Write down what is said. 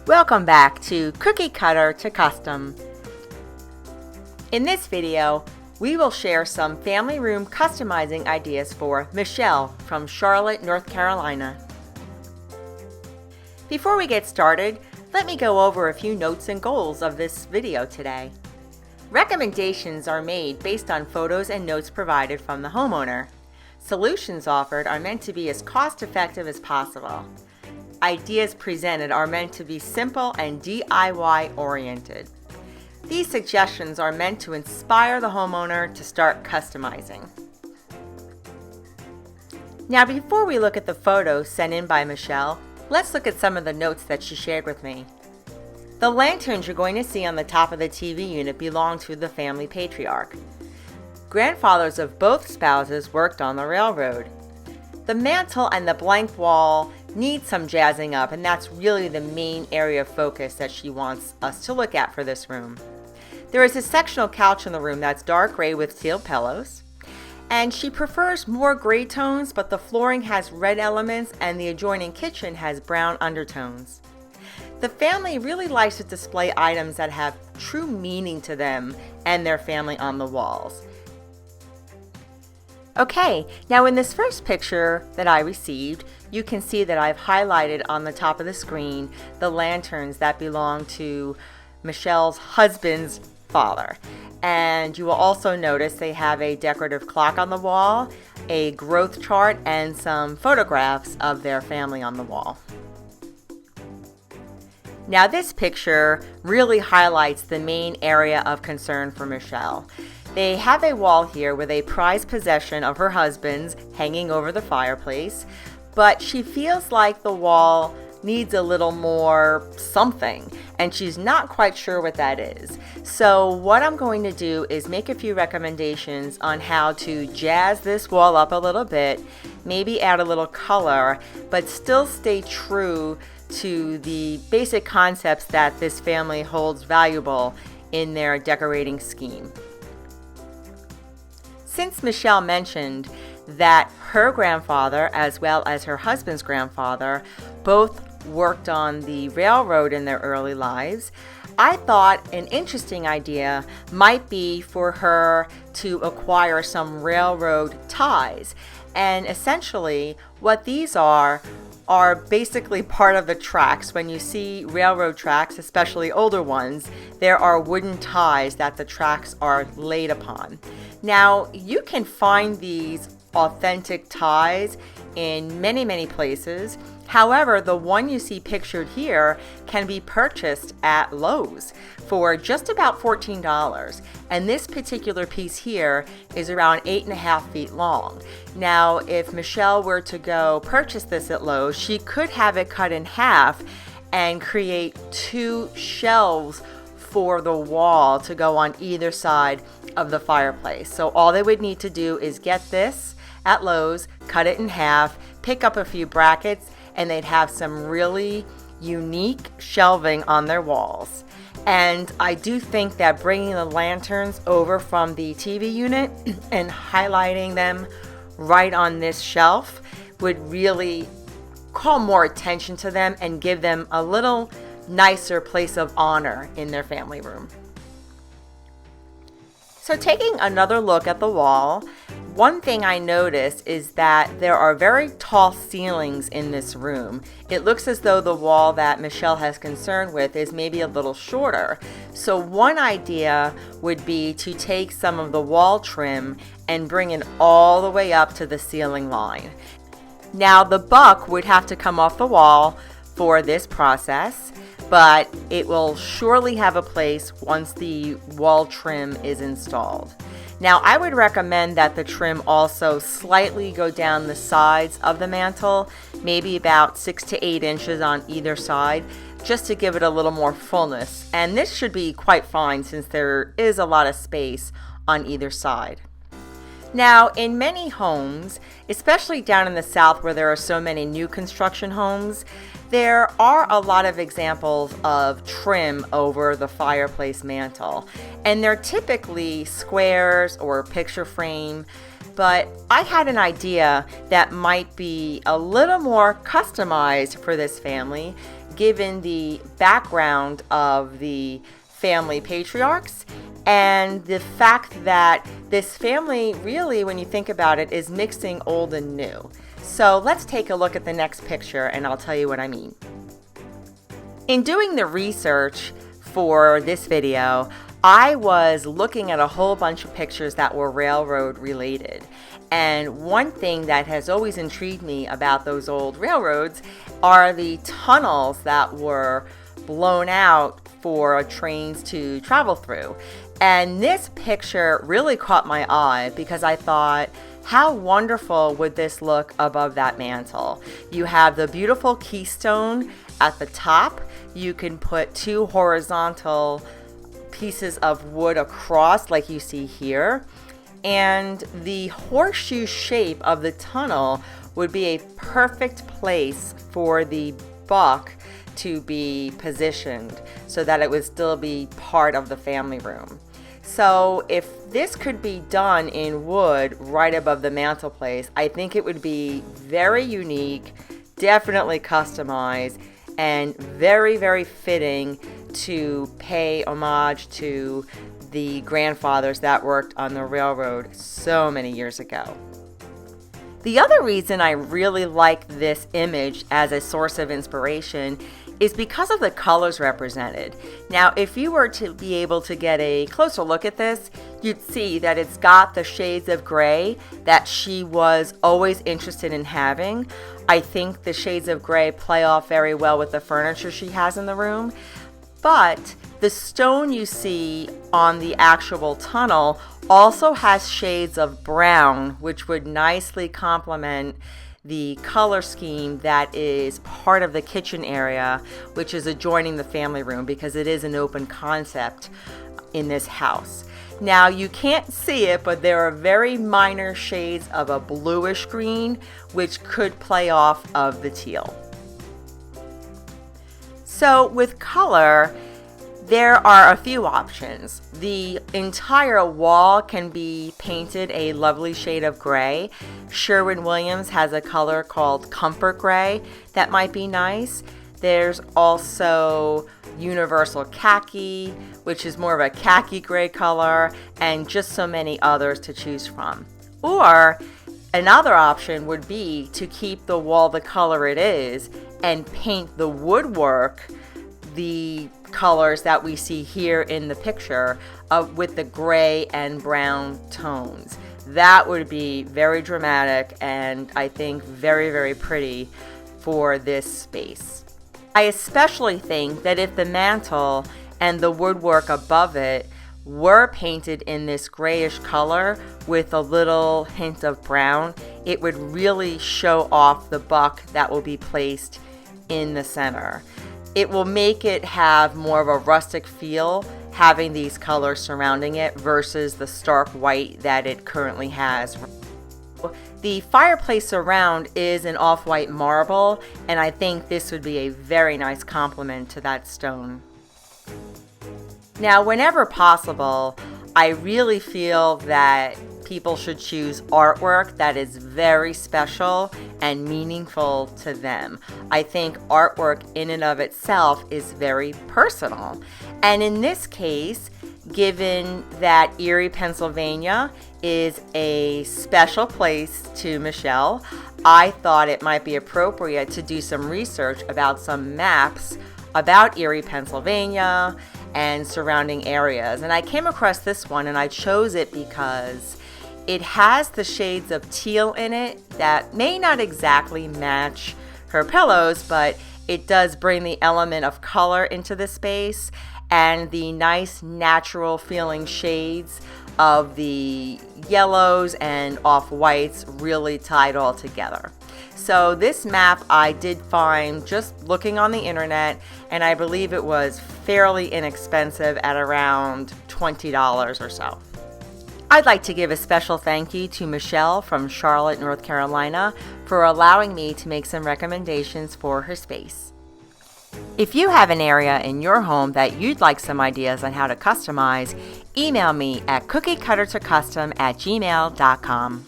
Welcome back to Cookie Cutter to Custom. In this video, we will share some family room customizing ideas for Michelle from Charlotte, North Carolina. Before we get started, let me go over a few notes and goals of this video today. Recommendations are made based on photos and notes provided from the homeowner. Solutions offered are meant to be as cost-effective as possible. Ideas presented are meant to be simple and DIY oriented. These suggestions are meant to inspire the homeowner to start customizing. Now, before we look at the photos sent in by Michelle, let's look at some of the notes that she shared with me. The lanterns you're going to see on the top of the TV unit belong to the family patriarch. Grandfathers of both spouses worked on the railroad. The mantle and the blank wall need some jazzing up, and that's really the main area of focus that she wants us to look at for this room. There is a sectional couch in the room that's dark gray with teal pillows, and she prefers more gray tones, but the flooring has red elements and the adjoining kitchen has brown undertones. The family really likes to display items that have true meaning to them and their family on the walls. Okay, now in this first picture that I received, you can see that I've highlighted on the top of the screen the lanterns that belong to Michelle's husband's father. And you will also notice they have a decorative clock on the wall, a growth chart, and some photographs of their family on the wall. Now this picture really highlights the main area of concern for Michelle. They have a wall here with a prized possession of her husband's hanging over the fireplace, but she feels like the wall needs a little more something, and she's not quite sure what that is. So what I'm going to do is make a few recommendations on how to jazz this wall up a little bit, maybe add a little color, but still stay true to the basic concepts that this family holds valuable in their decorating scheme. Since Michelle mentioned that her grandfather, as well as her husband's grandfather, both worked on the railroad in their early lives, I thought an interesting idea might be for her to acquire some railroad ties. And essentially, what these are basically part of the tracks. When you see railroad tracks, especially older ones, there are wooden ties that the tracks are laid upon. Now, you can find these authentic ties in many places. However, the one you see pictured here can be purchased at Lowe's for just about $14. And this particular piece here is around 8.5 feet long. Now, if Michelle were to go purchase this at Lowe's, she could have it cut in half and create 2 shelves for the wall to go on either side of the fireplace. So all they would need to do is get this at Lowe's, cut it in half, pick up a few brackets, and they'd have some really unique shelving on their walls. And I do think that bringing the lanterns over from the TV unit and highlighting them right on this shelf would really call more attention to them and give them a little nicer place of honor in their family room. So taking another look at the wall, one thing I noticed is that there are very tall ceilings in this room. It looks as though the wall that Michelle has concern with is maybe a little shorter. So one idea would be to take some of the wall trim and bring it all the way up to the ceiling line. Now the buck would have to come off the wall for this process, but it will surely have a place once the wall trim is installed. Now, I would recommend that the trim also slightly go down the sides of the mantle, maybe about 6 to 8 inches on either side, just to give it a little more fullness. And this should be quite fine since there is a lot of space on either side. Now, in many homes, especially down in the South where there are so many new construction homes, there are a lot of examples of trim over the fireplace mantle, and they're typically squares or picture frame, but I had an idea that might be a little more customized for this family. given the background of the family patriarchs and the fact that this family really, when you think about it, is mixing old and new. So let's take a look at the next picture and I'll tell you what I mean. In doing the research for this video, I was looking at a whole bunch of pictures that were railroad related. And one thing that has always intrigued me about those old railroads are the tunnels that were blown out for trains to travel through. And this picture really caught my eye because I thought, how wonderful would this look above that mantle? You have the beautiful keystone at the top. You can put two horizontal pieces of wood across like you see here. And the horseshoe shape of the tunnel would be a perfect place for the buck to be positioned so that it would still be part of the family room. So if this could be done in wood right above the mantelpiece, I think it would be very unique, definitely customized, and very, very fitting to pay homage to the grandfathers that worked on the railroad so many years ago. The other reason I really like this image as a source of inspiration is because of the colors represented. Now, if you were to be able to get a closer look at this, you'd see that it's got the shades of gray that she was always interested in having. I think the shades of gray play off very well with the furniture she has in the room. But the stone you see on the actual tunnel also has shades of brown, which would nicely complement the color scheme that is part of the kitchen area, which is adjoining the family room because it is an open concept in this house. Now you can't see it, but there are very minor shades of a bluish green, which could play off of the teal. So with color, there are a few options. The entire wall can be painted a lovely shade of gray. Sherwin-Williams has a color called Comfort Gray that might be nice. There's also Universal Khaki, which is more of a khaki gray color, and just so many others to choose from. Or another option would be to keep the wall the color it is and paint the woodwork the colors that we see here in the picture with the gray and brown tones. That would be very dramatic and I think very, very pretty for this space. I especially think that if the mantle and the woodwork above it were painted in this grayish color with a little hint of brown, it would really show off the buck that will be placed in the center. It will make it have more of a rustic feel, having these colors surrounding it versus the stark white that it currently has. The fireplace around is an off-white marble, and I think this would be a very nice complement to that stone. Now, whenever possible, I really feel that people should choose artwork that is very special and meaningful to them. I think artwork in and of itself is very personal. And in this case, given that Erie, Pennsylvania is a special place to Michelle, I thought it might be appropriate to do some research about some maps about Erie, Pennsylvania and surrounding areas. And I came across this one and I chose it because it has the shades of teal in it that may not exactly match her pillows, but it does bring the element of color into the space and the nice natural feeling shades of the yellows and off-whites really tied all together. So this map I did find just looking on the internet, and I believe it was fairly inexpensive at around $20 or so. I'd like to give a special thank you to Michelle from Charlotte, North Carolina, for allowing me to make some recommendations for her space. If you have an area in your home that you'd like some ideas on how to customize, email me at cookiecuttertocustom@gmail.com.